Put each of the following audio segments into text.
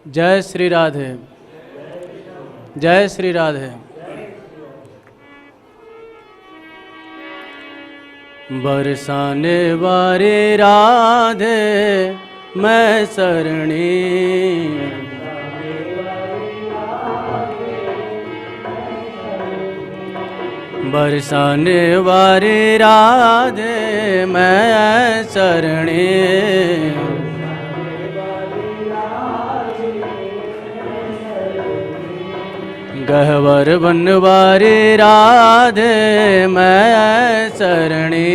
जय श्री राधे, जय श्री राधे। बरसाने वारे राधे मैं सरणी, बरसाने वारे राधे मैं सरणी, गहवर बनवारी राधे मैं सरणी,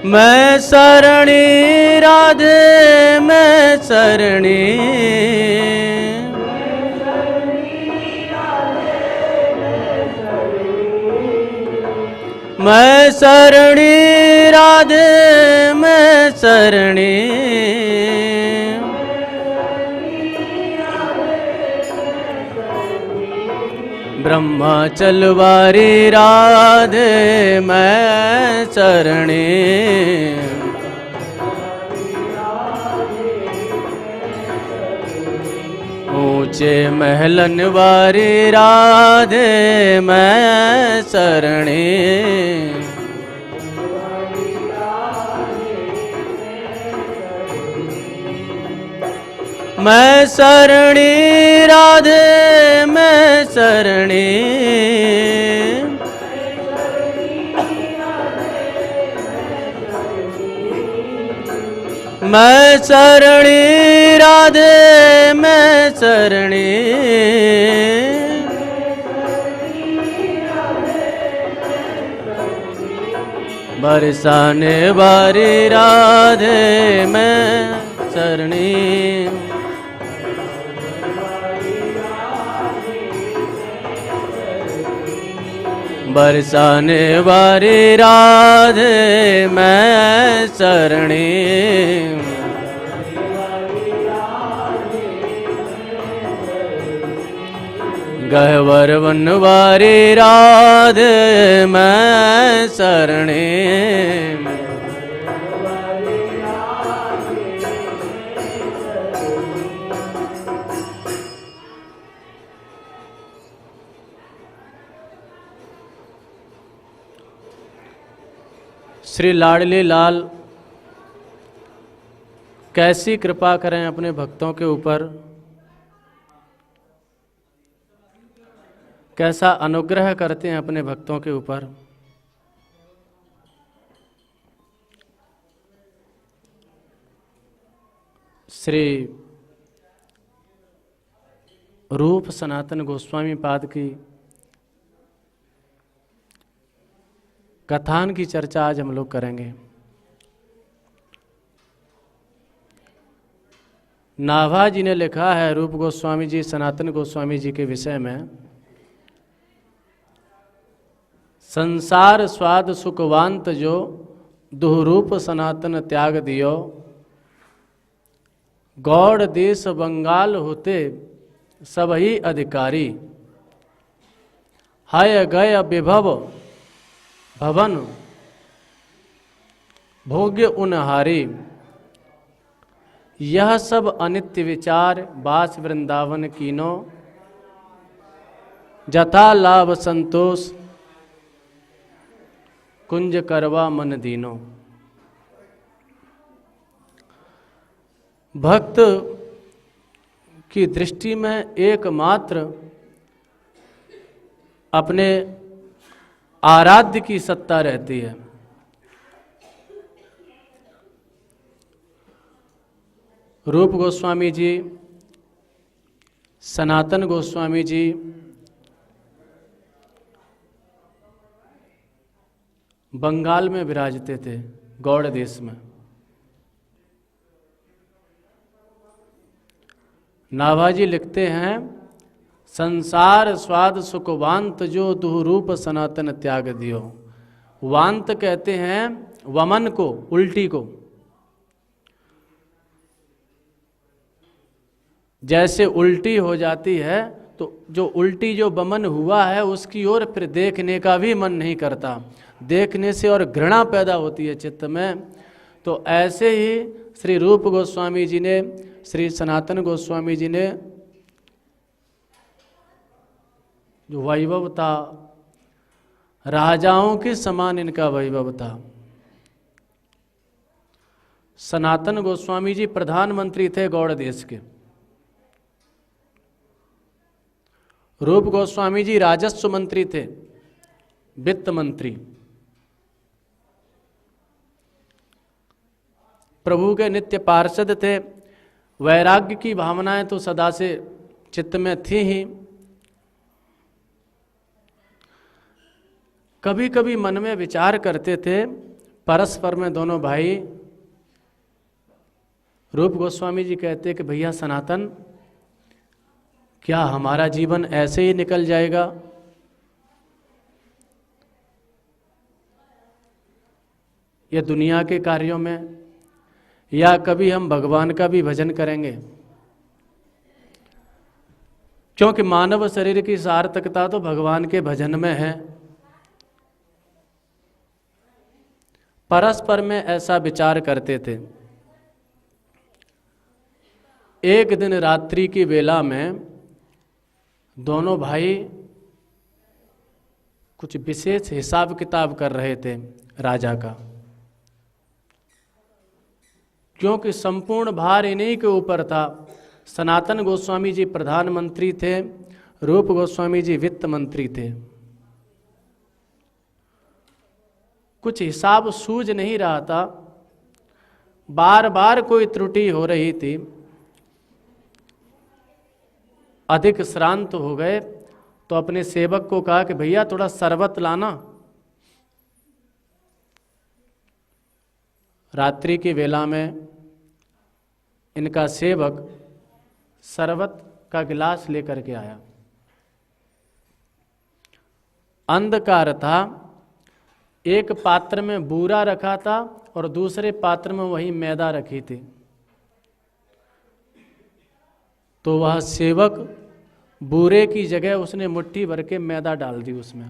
मैं सरणी राधे मैं सरणी, मैं सरणी राधे मैं सरणी, ब्रह्माचल वारी राधे मैं सरणी, ऊंचे महलन वारी राधे मैं सरणी, मैं सरणी राधे मैं सरणी, मैं सरणी राधे मैं सरणी, बरसाने वारी राधे मैं सरणी, बरसाने वारी राधे मैं सरणी, गहवर बनवारी राधे मैं सरणी, श्री लाडली लाल कैसी कृपा करें अपने भक्तों के ऊपर, कैसा अनुग्रह करते हैं अपने भक्तों के ऊपर। श्री रूप सनातन गोस्वामी पाद की कथान की चर्चा आज हम लोग करेंगे। नाभा जी ने लिखा है रूप गोस्वामी जी सनातन गोस्वामी जी के विषय में, संसार स्वाद सुखवांत जो दुहरूप सनातन त्याग दियो, गौड़ देश बंगाल होते सबही अधिकारी, हाय गय विभव भवन भोग्य उनहारी, यह सब अनित्य विचार बास वृंदावन कीनो, जथा लाभ संतोष कुंज करवा मन दीनो। भक्त की दृष्टि में एकमात्र अपने आराध्य की सत्ता रहती है। रूप गोस्वामी जी, सनातन गोस्वामी जी बंगाल में विराजते थे, गौड़ देश में। नाभाजी लिखते हैं, संसार स्वाद सुख वांत जो दुहरूप सनातन त्याग दियो। वांत कहते हैं वमन को, उल्टी को। जैसे उल्टी हो जाती है तो जो उल्टी जो वमन हुआ है उसकी ओर फिर देखने का भी मन नहीं करता। देखने से और घृणा पैदा होती है चित्त में। तो ऐसे ही श्री रूप गोस्वामी जी ने, श्री सनातन गोस्वामी जी ने जो वैभव था, राजाओं के समान इनका वैभव था। सनातन गोस्वामी जी प्रधानमंत्री थे गौड़ देश के, रूप गोस्वामी जी राजस्व मंत्री थे, वित्त मंत्री, प्रभु के नित्य पार्षद थे। वैराग्य की भावनाएं तो सदा से चित्त में थी ही। कभी कभी मन में विचार करते थे परस्पर में दोनों भाई। रूप गोस्वामी जी कहते कि भैया सनातन, क्या हमारा जीवन ऐसे ही निकल जाएगा? या दुनिया के कार्यों में, या कभी हम भगवान का भी भजन करेंगे? क्योंकि मानव शरीर की सार्थकता तो भगवान के भजन में है। परस्पर में ऐसा विचार करते थे। एक दिन रात्रि की वेला में दोनों भाई कुछ विशेष हिसाब किताब कर रहे थे राजा का, क्योंकि संपूर्ण भार इन्हीं के ऊपर था। सनातन गोस्वामी जी प्रधानमंत्री थे, रूप गोस्वामी जी वित्त मंत्री थे। कुछ हिसाब सूझ नहीं रहा था, बार बार कोई त्रुटि हो रही थी। अधिक श्रांत हो गए तो अपने सेवक को कहा कि भैया थोड़ा शरबत लाना। रात्रि की वेला में इनका सेवक शरबत का गिलास लेकर के आया। अंधकार था, एक पात्र में बूरा रखा था और दूसरे पात्र में वही मैदा रखी थी। तो वह सेवक बूरे की जगह उसने मुट्ठी भर के मैदा डाल दी उसमें,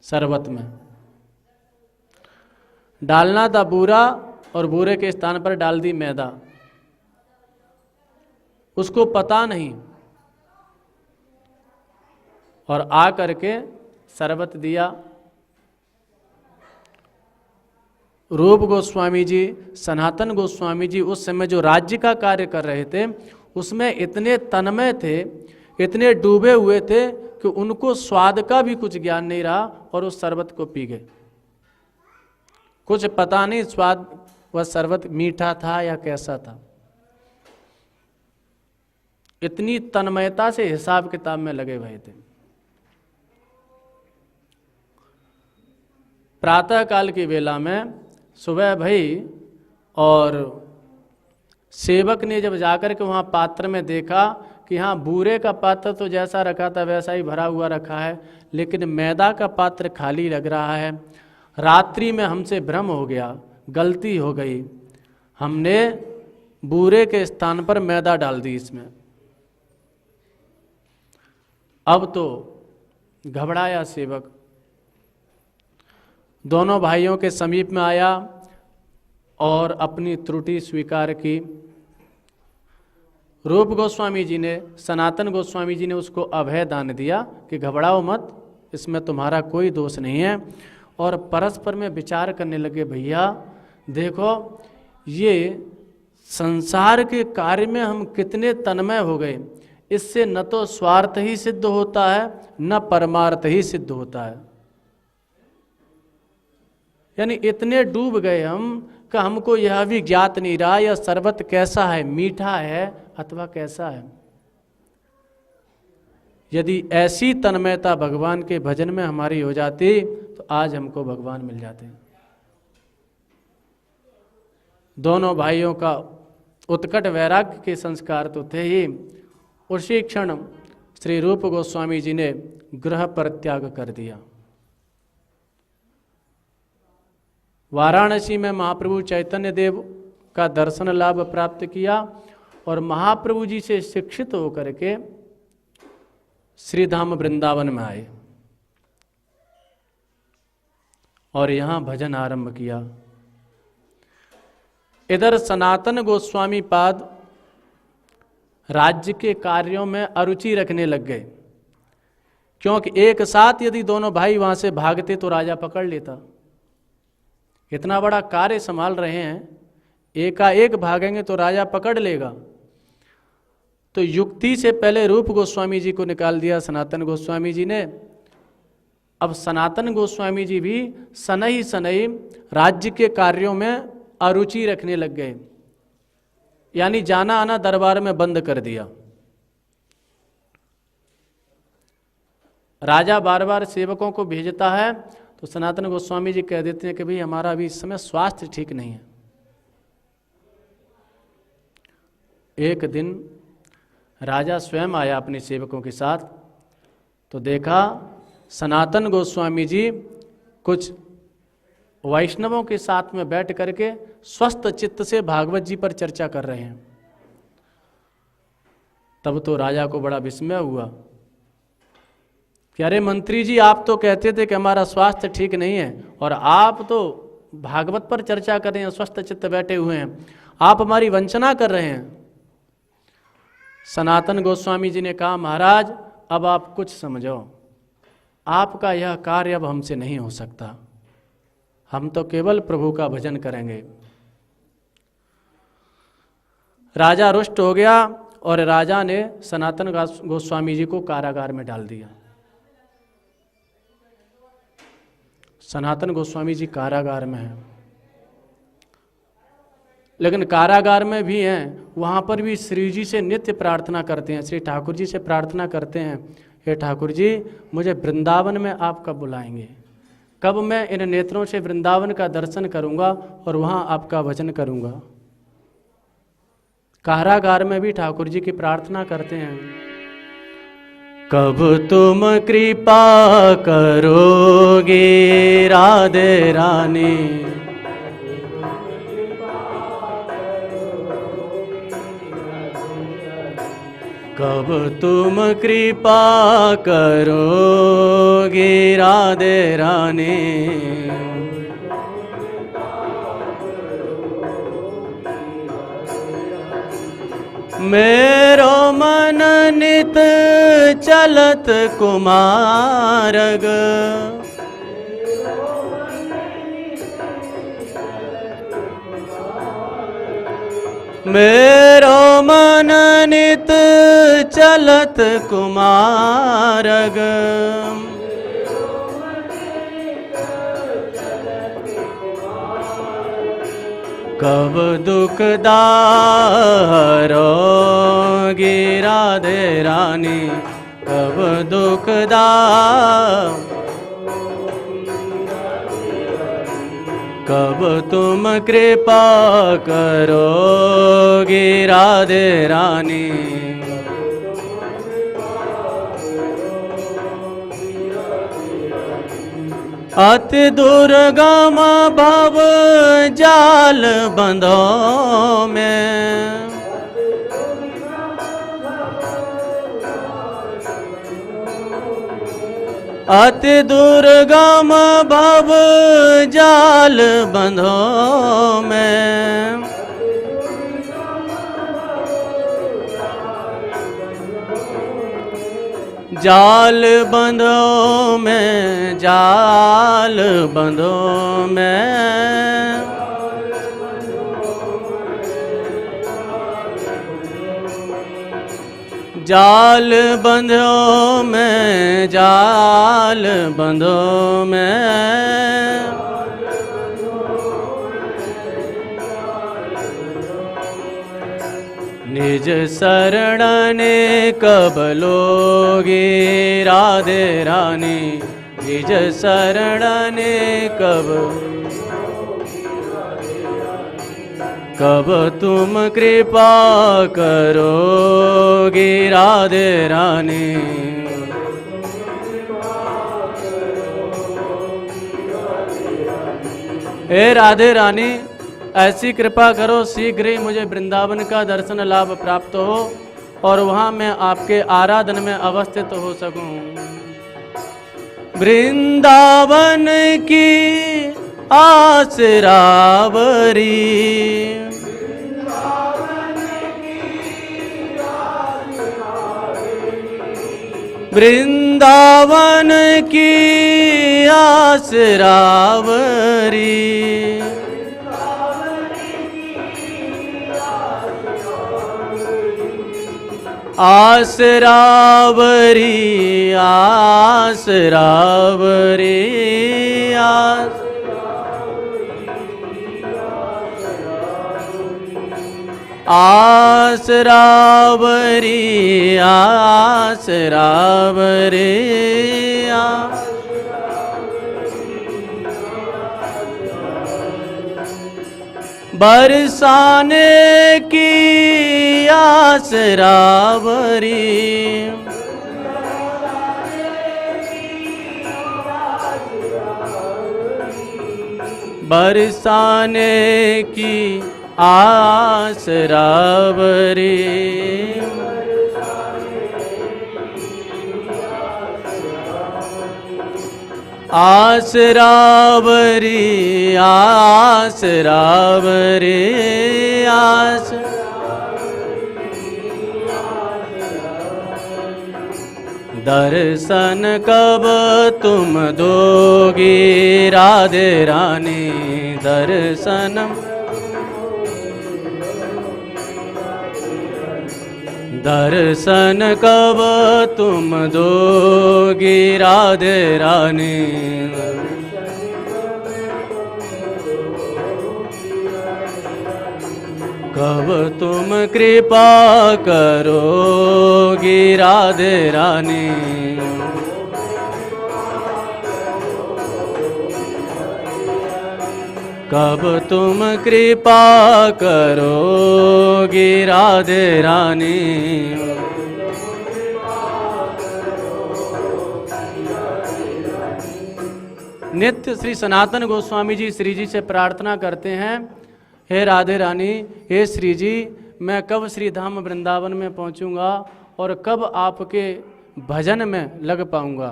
शरबत में। डालना था बूरा और बूरे के स्थान पर डाल दी मैदा। उसको पता नहीं और आ करके शरबत दिया। रूप गोस्वामी जी, सनातन गोस्वामी जी उस समय जो राज्य का कार्य कर रहे थे उसमें इतने तन्मय थे, इतने डूबे हुए थे कि उनको स्वाद का भी कुछ ज्ञान नहीं रहा और उस शरबत को पी गए। कुछ पता नहीं स्वाद, वह शरबत मीठा था या कैसा था। इतनी तन्मयता से हिसाब किताब में लगे हुए थे। प्रातः काल की वेला में सुबह भई और सेवक ने जब जाकर के वहाँ पात्र में देखा कि हाँ बूरे का पात्र तो जैसा रखा था वैसा ही भरा हुआ रखा है, लेकिन मैदा का पात्र खाली लग रहा है। रात्रि में हमसे भ्रम हो गया, गलती हो गई, हमने बूरे के स्थान पर मैदा डाल दी इसमें। अब तो घबराया सेवक, दोनों भाइयों के समीप में आया और अपनी त्रुटि स्वीकार की। रूप गोस्वामी जी ने, सनातन गोस्वामी जी ने उसको अभय दान दिया कि घबराओ मत, इसमें तुम्हारा कोई दोष नहीं है। और परस्पर में विचार करने लगे, भैया देखो ये संसार के कार्य में हम कितने तन्मय हो गए, इससे न तो स्वार्थ ही सिद्ध होता है न परमार्थ ही सिद्ध होता है। यानी इतने डूब गए हम कि हमको यह भी ज्ञात नहीं रहा यह शरबत कैसा है, मीठा है अथवा कैसा है। यदि ऐसी तन्मयता भगवान के भजन में हमारी हो जाती तो आज हमको भगवान मिल जाते। दोनों भाइयों का उत्कट वैराग्य के संस्कार तो थे ही। उसी क्षण श्री रूप गोस्वामी जी ने गृह परित्याग कर दिया। वाराणसी में महाप्रभु चैतन्य देव का दर्शन लाभ प्राप्त किया और महाप्रभु जी से शिक्षित होकर के श्रीधाम वृंदावन में आए। और यहाँ भजन आरंभ किया। इधर सनातन गोस्वामी पाद राज्य के कार्यों में अरुचि रखने लग गए, क्योंकि एक साथ यदि दोनों भाई वहां से भागते तो राजा पकड़ लेता। इतना बड़ा कार्य संभाल रहे हैं, एकाएक भागेंगे तो राजा पकड़ लेगा। तो युक्ति से पहले रूप गोस्वामी जी को निकाल दिया सनातन गोस्वामी जी ने। अब सनातन गोस्वामी जी भी सनई सनई राज्य के कार्यों में अरुचि रखने लग गए, यानी जाना आना दरबार में बंद कर दिया। राजा बार बार सेवकों को भेजता है तो सनातन गोस्वामी जी कह देते हैं कि भाई हमारा अभी इस समय स्वास्थ्य ठीक नहीं है। एक दिन राजा स्वयं आया अपने सेवकों के साथ, तो देखा सनातन गोस्वामी जी कुछ वैष्णवों के साथ में बैठ करके स्वस्थ चित्त से भागवत जी पर चर्चा कर रहे हैं। तब तो राजा को बड़ा विस्मय हुआ कि अरे मंत्री जी, आप तो कहते थे कि हमारा स्वास्थ्य ठीक नहीं है और आप तो भागवत पर चर्चा कर रहे हैं, स्वस्थ चित्त बैठे हुए हैं, आप हमारी वंचना कर रहे हैं। सनातन गोस्वामी जी ने कहा, महाराज अब आप कुछ समझो, आपका यह कार्य अब हमसे नहीं हो सकता, हम तो केवल प्रभु का भजन करेंगे। राजा रुष्ट हो गया और राजा ने सनातन गोस्वामी जी को कारागार में डाल दिया। सनातन गोस्वामी जी कारागार में हैं, लेकिन कारागार में भी हैं, वहाँ पर भी श्री जी से नित्य प्रार्थना करते हैं, श्री ठाकुर जी से प्रार्थना करते हैं, हे ठाकुर जी मुझे वृंदावन में आप कब बुलाएंगे, कब मैं इन नेत्रों से वृंदावन का दर्शन करूँगा और वहाँ आपका भजन करूँगा। कारागार में भी ठाकुर जी की प्रार्थना करते हैं, कब तुम कृपा करोगे राधे रानी, कब तुम कृपा करोगे राधे रानी, मेरो मन नित चलत कुमारग, मेरो मन नित चलत कुमारग, कब दुख दारोगी राधे रानी, कब दुख कब तुम कृपा करोगी राधे रानी। अति दुर्गम भव जाल बंधो में, अति दुर्गम भव जाल बंधो में, जाल बंधो में, जाल बंधो में, जाल बंधो में, जाल बंधो में, निज शरणने कब लोगे राधे रानी, निज शरणने कब, कब तुम कृपा करोगे राधे रानी। हे राधे रानी, ऐसी कृपा करो शीघ्र ही मुझे वृंदावन का दर्शन लाभ प्राप्त हो और वहाँ मैं आपके आराधन में अवस्थित हो सकूं। वृंदावन की आसरावरी, वृंदावन की आसरावरी, आसरावरी आसरावरी आसरावरी आसरावरी बरसाने की आसरावरी, बरसाने की आसरावरी, आसरावरी आसरावरी दर्शन कब तुम दोगी राधे रानी, दर्शन दर्शन कब तुम दोगी राधे रानी, कब तुम कृपा करोगी राधे रानी, कब तुम कृपा करोगी राधे रानी। नित्य श्री सनातन गोस्वामी जी श्री जी से प्रार्थना करते हैं, हे राधे रानी, हे श्री जी, मैं कब श्री धाम वृंदावन में पहुंचूंगा और कब आपके भजन में लग पाऊंगा।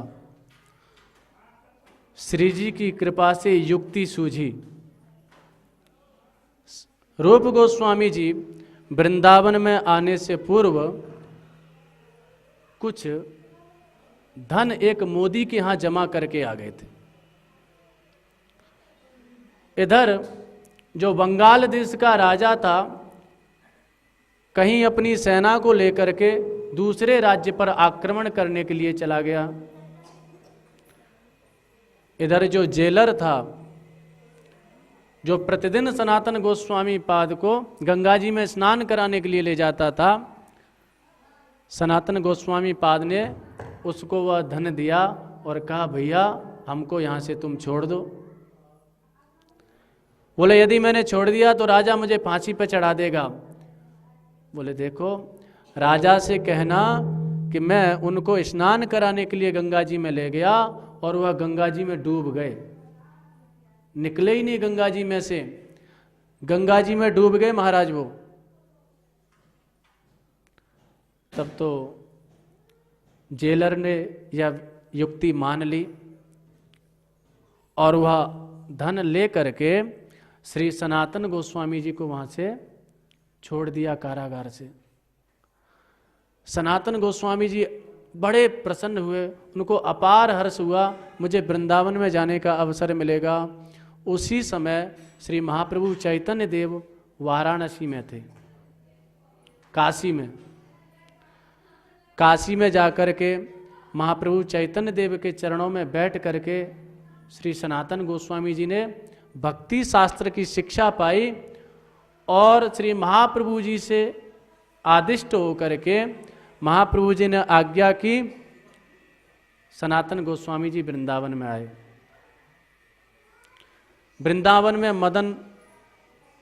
श्री जी की कृपा से युक्ति सूझी। रूप गोस्वामी जी वृंदावन में आने से पूर्व कुछ धन एक मोदी के यहाँ जमा करके आ गए थे। इधर जो बंगाल देश का राजा था, कहीं अपनी सेना को लेकर के दूसरे राज्य पर आक्रमण करने के लिए चला गया। इधर जो जेलर था, जो प्रतिदिन सनातन गोस्वामी पाद को गंगा जी में स्नान कराने के लिए ले जाता था, सनातन गोस्वामी पाद ने उसको वह धन दिया और कहा, भैया हमको यहाँ से तुम छोड़ दो। बोले, यदि मैंने छोड़ दिया तो राजा मुझे फांसी पर चढ़ा देगा। बोले, देखो, राजा से कहना कि मैं उनको स्नान कराने के लिए गंगा जी में ले गया और वह गंगा जी में डूब गए, निकले ही नहीं गंगा जी में से, गंगा जी में डूब गए महाराज वो। तब तो जेलर ने यह युक्ति मान ली और वह धन ले करके श्री सनातन गोस्वामी जी को वहां से छोड़ दिया कारागार से। सनातन गोस्वामी जी बड़े प्रसन्न हुए, उनको अपार हर्ष हुआ, मुझे वृंदावन में जाने का अवसर मिलेगा। उसी समय श्री महाप्रभु चैतन्य देव वाराणसी में थे, काशी में। काशी में जाकर के महाप्रभु चैतन्य देव के चरणों में बैठ करके श्री सनातन गोस्वामी जी ने भक्ति शास्त्र की शिक्षा पाई और श्री महाप्रभु जी से आदिष्ट होकर के महाप्रभु जी ने आज्ञा की, सनातन गोस्वामी जी वृंदावन में आए। वृंदावन में मदन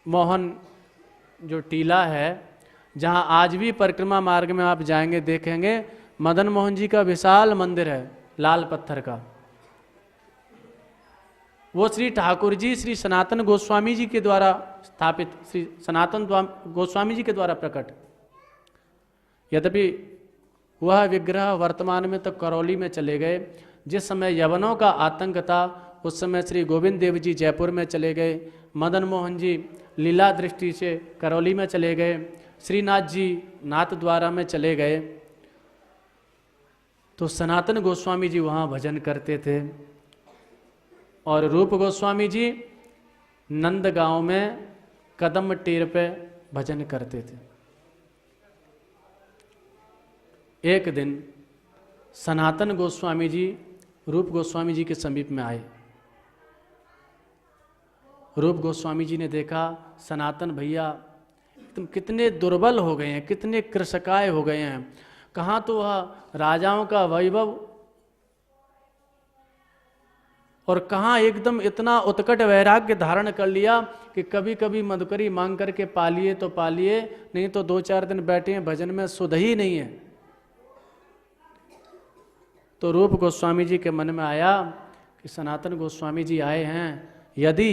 मोहन जो टीला है, जहाँ आज भी परिक्रमा मार्ग में आप जाएंगे देखेंगे, मदन मोहन जी का विशाल मंदिर है लाल पत्थर का। वो श्री ठाकुर जी श्री सनातन गोस्वामी जी के द्वारा स्थापित, श्री सनातन गोस्वामी जी के द्वारा प्रकट। यद्यपि वह विग्रह वर्तमान में तो करौली में चले गए, जिस समय यवनों का आतंक था उस समय श्री गोविंद देव जी जयपुर में चले गए, मदन मोहन जी लीला दृष्टि से करौली में चले गए, श्रीनाथ जी नाथ द्वारा में चले गए, तो सनातन गोस्वामी जी वहाँ भजन करते थे। और रूप गोस्वामी जी नंदगांव में कदम टीर पे भजन करते थे। एक दिन सनातन गोस्वामी जी रूप गोस्वामी जी के समीप में आए। रूप गोस्वामी जी ने देखा सनातन भैया तुम कितने दुर्बल हो गए हैं, कितने कृशकाय हो गए हैं, कहाँ तो वह राजाओं का वैभव और कहाँ एकदम इतना उत्कट वैराग्य धारण कर लिया कि कभी कभी मधुकरी मांग करके पालिए तो पालिए, नहीं तो 2-4 दिन बैठे हैं भजन में सुध ही नहीं है। तो रूप गोस्वामी जी के मन में आया कि सनातन गोस्वामी जी आए हैं, यदि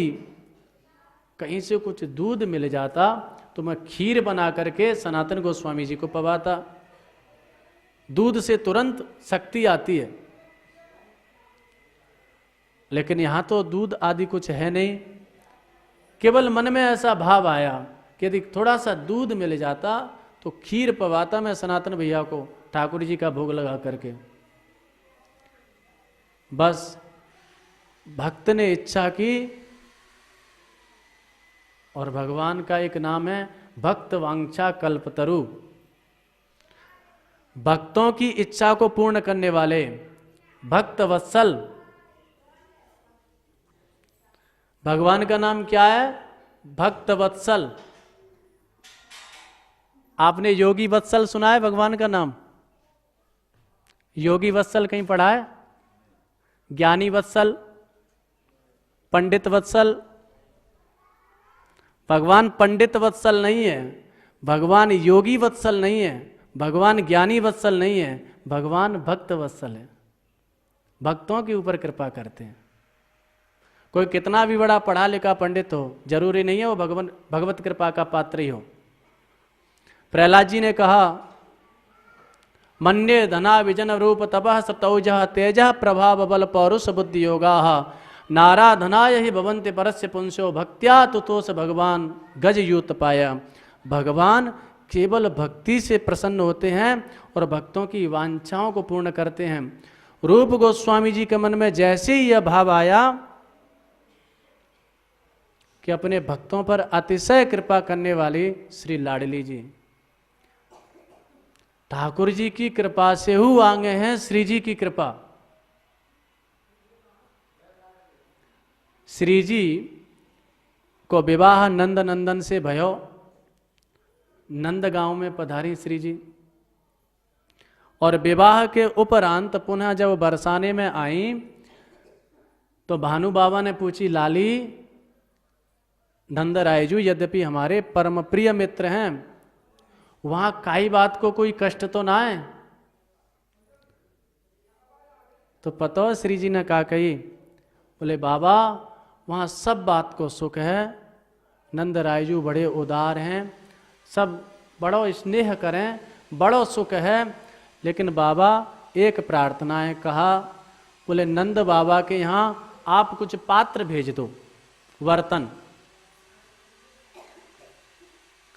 कहीं से कुछ दूध मिल जाता तो मैं खीर बना करके सनातन गोस्वामी जी को पवाता। दूध से तुरंत शक्ति आती है, लेकिन यहाँ तो दूध आदि कुछ है नहीं। केवल मन में ऐसा भाव आया कि यदि थोड़ा सा दूध मिल जाता तो खीर पवाता मैं सनातन भैया को ठाकुर जी का भोग लगा करके। बस भक्त ने इच्छा की, और भगवान का एक नाम है भक्त वांछा कल्पतरु, भक्तों की इच्छा को पूर्ण करने वाले, भक्त वत्सल। भगवान का नाम क्या है? भक्त वत्सल। आपने योगी वत्सल सुना है भगवान का नाम? योगी वत्सल कहीं पढ़ा है? ज्ञानी वत्सल, पंडित वत्सल? भगवान पंडित वत्सल नहीं है, भगवान योगी वत्सल नहीं है, भगवान ज्ञानी वत्सल नहीं है, भगवान भक्त वत्सल है। भक्तों के ऊपर कृपा करते हैं। कोई कितना भी बड़ा पढ़ा लिखा पंडित हो, जरूरी नहीं है वो भगवत कृपा का पात्र ही हो। प्रहलाद जी ने कहा, मन्ये धना विजन रूप तपः सतौजः तेजः प्रभाव बल पौरुष बुद्धि योगाः नाराधनाय ही भवन्ति परस्य पुंसो भक्त्या तुतोष भगवान गज यूत पाया। भगवान केवल भक्ति से प्रसन्न होते हैं और भक्तों की वांछाओं को पूर्ण करते हैं। रूप गोस्वामी जी के मन में जैसे ही यह भाव आया कि अपने भक्तों पर अतिशय कृपा करने वाली श्री लाडली जी, ठाकुर जी की कृपा से हु आगे हैं श्री जी की कृपा। श्री जी को विवाह नंद नंदन से भयो। नंद गांव में पधारी श्री जी, और विवाह के उपरांत पुनः जब बरसाने में आई तो भानु बाबा ने पूछी, लाली नंदरायजू यद्यपि हमारे परम प्रिय मित्र हैं, वहां काई बात को कोई कष्ट तो ना है? तो पतो श्री जी ने कहा कही, बोले बाबा वहाँ सब बात को सुख है, नंदरायजू बड़े उदार हैं, सब बड़ो स्नेह करें, बड़ो सुख है, लेकिन बाबा एक प्रार्थना है। कहा, बोले नंद बाबा के यहाँ आप कुछ पात्र भेज दो, वर्तन।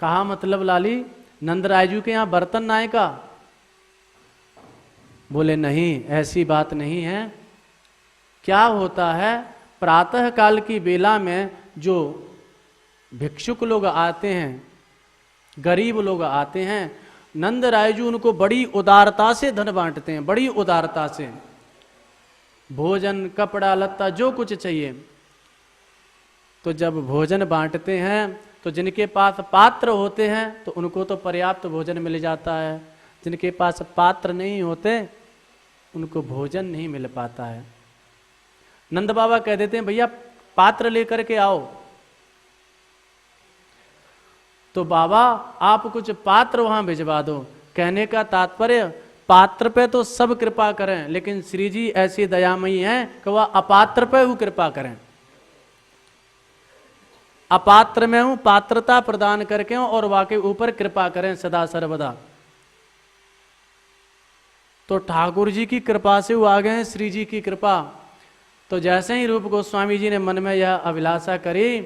कहा मतलब लाली नंदरायजू के यहाँ बर्तन ना है का? बोले नहीं, ऐसी बात नहीं है। क्या होता है, प्रातः काल की बेला में जो भिक्षुक लोग आते हैं, गरीब लोग आते हैं, नंदरायजू उनको बड़ी उदारता से धन बांटते हैं, बड़ी उदारता से, भोजन कपड़ा लत्ता जो कुछ चाहिए। तो जब भोजन बांटते हैं तो जिनके पास पात्र होते हैं तो उनको तो पर्याप्त भोजन मिल जाता है, जिनके पास पात्र नहीं होते उनको भोजन नहीं मिल पाता है। नंद बाबा कह देते हैं भैया पात्र लेकर के आओ। तो बाबा आप कुछ पात्र वहां भिजवा दो। कहने का तात्पर्य, पात्र पे तो सब कृपा करें, लेकिन श्री जी ऐसी दयामयी हैं कि वह अपात्र पे भी कृपा करें। अपात्र में हूं, पात्रता प्रदान करके हूं और वाके ऊपर कृपा करें सदा सर्वदा। तो ठाकुर जी की कृपा से वो आ गए हैं, श्री जी की कृपा। तो जैसे ही रूप गोस्वामी जी ने मन में यह अभिलाषा करी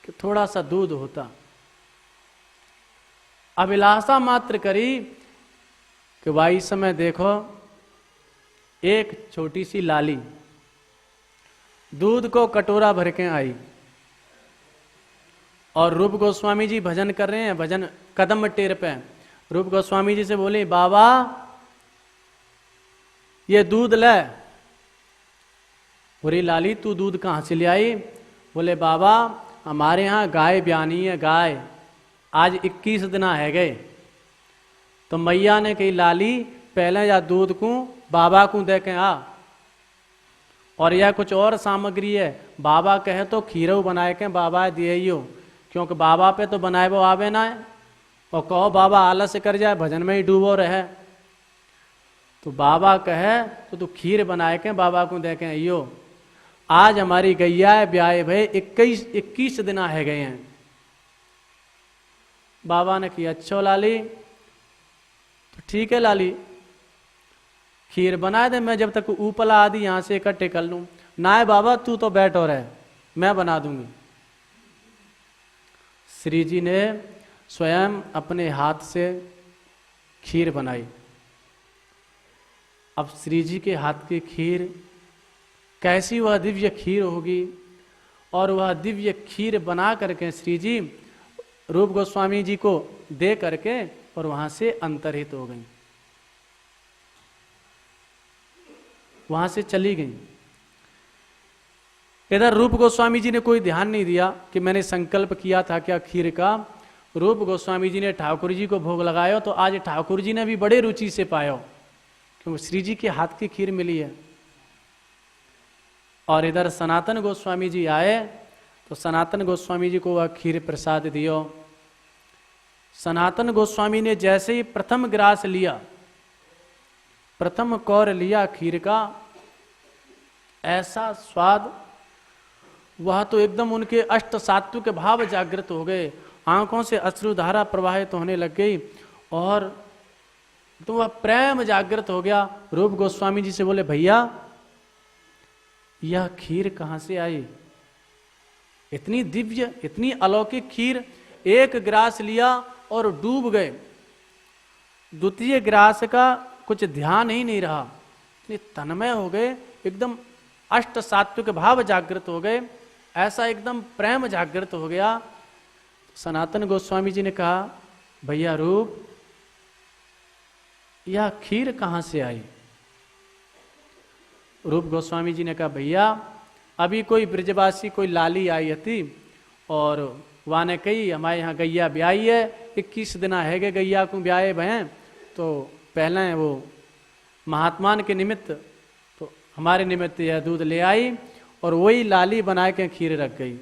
कि थोड़ा सा दूध होता, अभिलाषा मात्र करी कि भाई इस समय देखो एक छोटी सी लाली दूध को कटोरा भर के आई और रूप गोस्वामी जी भजन कर रहे हैं, भजन कदम टेर पे। रूप गोस्वामी जी से बोले, बाबा ये दूध ले। बोली, लाली तू दूध कहाँ से ले आई? बोले, बाबा हमारे यहाँ गाय ब्यानी है, गाय आज 21 दिन है गए। तो मैया ने कही, लाली पहले या दूध को बाबा को दे के आ, और यह कुछ और सामग्री है, बाबा कहे तो खीरऊ बनाए के बाबा दिए, क्योंकि बाबा पे तो बनाए वो आवे ना है, और कहो बाबा आलस कर जाए, भजन में ही डूबो रहे। तो बाबा कहे तो तू खीर बनाए के बाबा को दे के आइयो। आज हमारी गैया है ब्याह भाई 21 दिन है गए हैं। बाबा ने कहा, अच्छा लाली, तो ठीक है लाली, खीर बना दे, मैं जब तक ऊपला आदि यहां से इकट्ठे कर लूं। ना है बाबा, तू तो बैठ और है, मैं बना दूंगी। श्री जी ने स्वयं अपने हाथ से खीर बनाई। अब श्री जी के हाथ की खीर कैसी वह दिव्य खीर होगी, और वह दिव्य खीर बना करके श्री जी रूप गोस्वामी जी को दे करके और वहां से अंतर्हित हो गई, वहां से चली गई। इधर रूप गोस्वामी जी ने कोई ध्यान नहीं दिया कि मैंने संकल्प किया था क्या खीर का। रूप गोस्वामी जी ने ठाकुर जी को भोग लगाया, तो आज ठाकुर जी ने भी बड़े रुचि से पाया, क्योंकि श्री जी के हाथ की खीर मिली है। और इधर सनातन गोस्वामी जी आए, तो सनातन गोस्वामी जी को वह खीर प्रसाद दियो। सनातन गोस्वामी ने जैसे ही प्रथम ग्रास लिया, प्रथम कौर लिया खीर का, ऐसा स्वाद, वह तो एकदम उनके अष्ट सात्विक भाव जागृत हो गए, आंखों से अश्रुधारा प्रवाहित होने लग गई, और तो वह प्रेम जागृत हो गया। रूप गोस्वामी जी से बोले, भैया यह खीर कहां से आई? इतनी दिव्य, इतनी अलौकिक खीर। एक ग्रास लिया और डूब गए, द्वितीय ग्रास का कुछ ध्यान ही नहीं रहा, इतने तन्मय हो गए, एकदम अष्ट सात्विक भाव जागृत हो गए, ऐसा एकदम प्रेम जागृत हो गया। सनातन गोस्वामी जी ने कहा, भैया रूप यह खीर कहां से आई? रूप गोस्वामी जी ने कहा, भैया अभी कोई ब्रजवासी कोई लाली आई थी, और वहाँ ने कही हमारे यहाँ गैया ब्याई है, 21 दिन है गए गैया को ब्याए भैं, तो पहले वो महात्मान के निमित्त, तो हमारे निमित्त यह दूध ले आई, और वही लाली बना के खीर रख गई।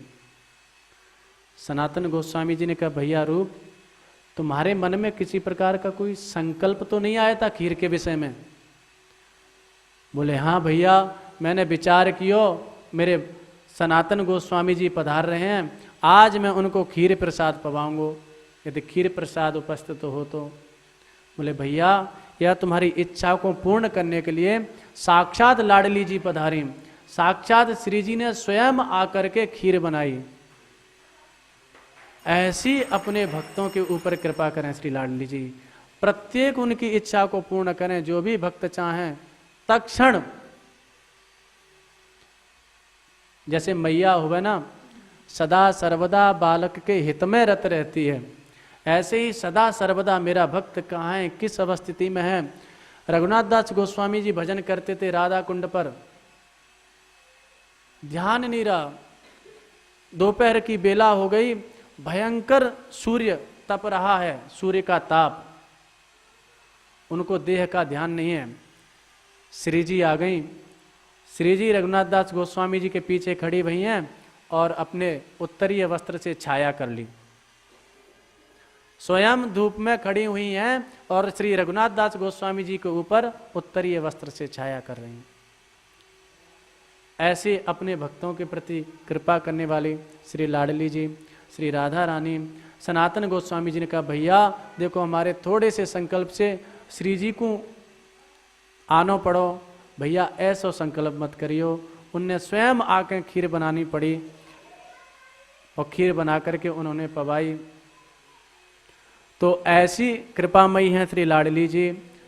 सनातन गोस्वामी जी ने कहा, भैया रूप तुम्हारे मन में किसी प्रकार का कोई संकल्प तो नहीं आया था खीर के विषय में? बोले, हाँ भैया मैंने विचार कियो, मेरे सनातन गोस्वामी जी पधार रहे हैं, आज मैं उनको खीर प्रसाद पवाऊंगो, यदि खीर प्रसाद उपस्थित हो तो। बोले, भैया यह तुम्हारी इच्छा को पूर्ण करने के लिए साक्षात लाडली जी पधारी, साक्षात श्री जी ने स्वयं आकर के खीर बनाई। ऐसी अपने भक्तों के ऊपर कृपा करें श्री लाडली जी, प्रत्येक उनकी इच्छा को पूर्ण करें, जो भी भक्त चाहें तत्क्षण। जैसे मैया हुए ना, सदा सर्वदा बालक के हित में रत रहती है, ऐसे ही सदा सर्वदा मेरा भक्त कहाँ है, किस अवस्थिति में है। रघुनाथ दास गोस्वामी जी भजन करते थे राधा कुंड पर, ध्यान नहीं रहा, दोपहर की बेला हो गई, भयंकर सूर्य तप रहा है, सूर्य का ताप, उनको देह का ध्यान नहीं है। श्री जी आ गई, श्री जी रघुनाथ दास गोस्वामी जी के पीछे खड़ी हुई हैं और अपने उत्तरीय वस्त्र से छाया कर ली, स्वयं धूप में खड़ी हुई हैं और श्री रघुनाथ दास गोस्वामी जी के ऊपर उत्तरीय वस्त्र से छाया कर रही हैं। ऐसे अपने भक्तों के प्रति कृपा करने वाली श्री लाडली जी, श्री राधा रानी, सनातन गोस्वामी जी ने कहा, भैया देखो हमारे थोड़े से संकल्प से श्री जी को आनो पड़ो, भैया ऐसो संकल्प मत करियो। उनने स्वयं आके खीर बनानी पड़ी और खीर बना करके उन्होंने पवाई। तो ऐसी कृपामयी हैं श्री लाडली जी,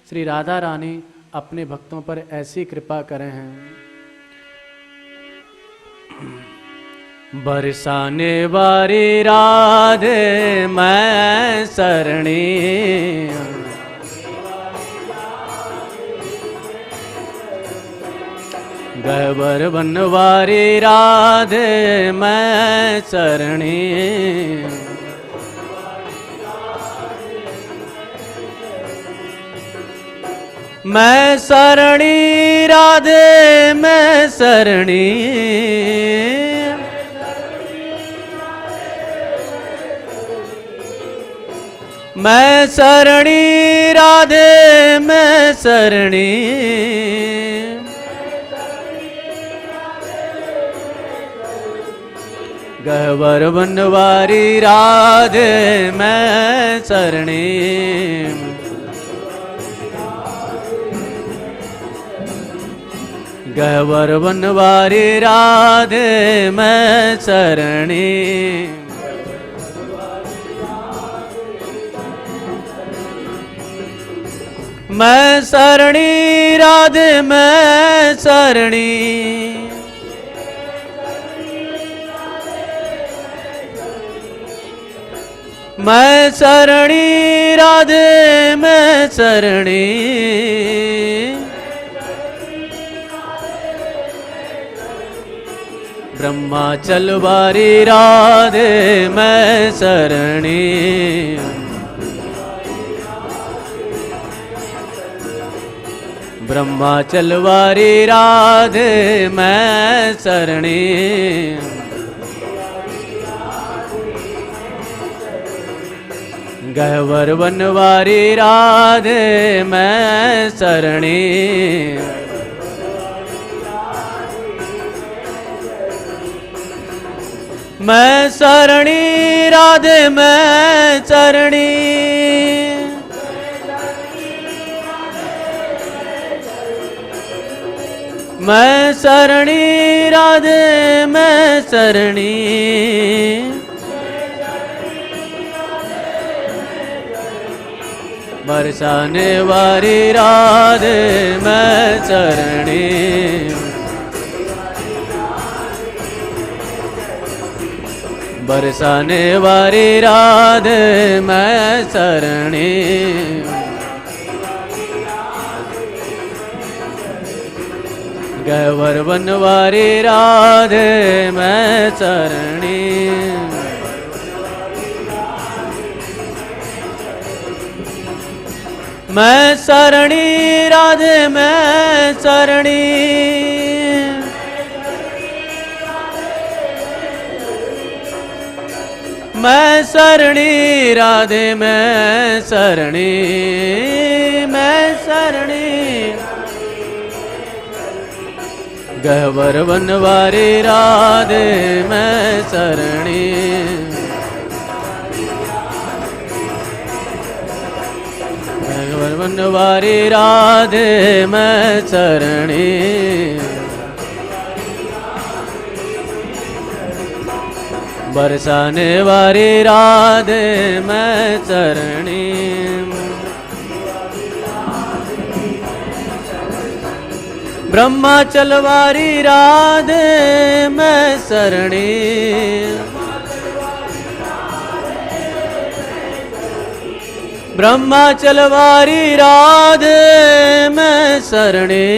श्री राधा रानी अपने भक्तों पर ऐसी कृपा करे हैं। बरसाने वारी राधे मैं सरणी, गबर बनवारी राधे मैं सरणी, मैं सरणी राधे मैं सरणी, मैं सरणी राधे मैं सरणी, गहवर बनवारी राधे मैं सरणी, गहवर बनवारी राधे मैं सरणी, मैं सरणी राधे मैं सरणी, मैं सरणी राधे मैं सरणी, ब्रह्माचल वारी राधे मैं सरणी, ब्रह्माचल वारी राधे मैं सरणी, गहवर बनवारी राधे मैं सरणी, मैं सरणी राधे मैं सरणी, मैं सरणी राधे मैं सरणी, बरसाने वारी राधे मैं सरणी, बरसाने वारी राधे मैं सरणी, गहवर बनवारी राधे मैं सरणी, मैं सरणी राधे मैं सरणी, मैं सरणी राधे मैं सरणी, मैं सरणी, गहवर बनवारी राधे मैं सरणी, गहवर बनवारी राधे मैं सरणी, बरसाने वारी राधे मैं सरणी, ब्रह्माचल वारी राधे मैं सरणी, ब्रह्माचल वारी राधे मैं सरणी,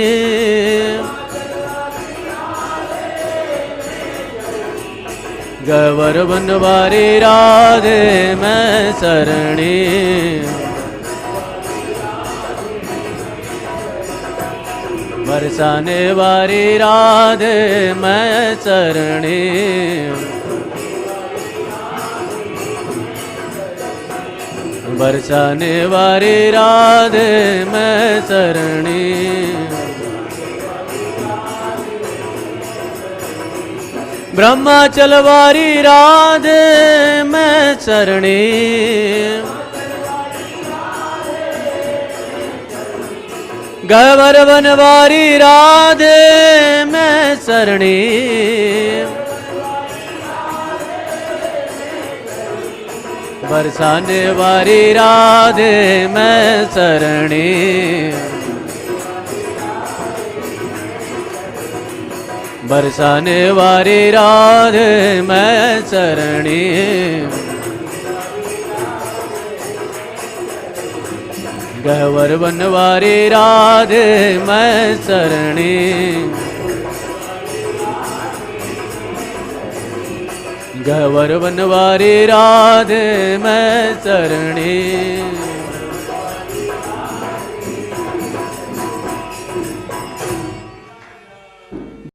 गहवर बनवारी राधे मैं सरणी, बरसाने वारी राधे मैं सरणी, बरसाने वारी राधे मैं सरणी, ब्रह्माचल वारी राधे मैं सरणी, गहवर बनवारी राधे मैं सरणी, बरसाने वारी राधे मैं सरणी, बरसाने वारी राधे मैं सरणी, गहवर बनवारी राधे मैं सरणी, गहवर बनवारी राधे मैं सरणी।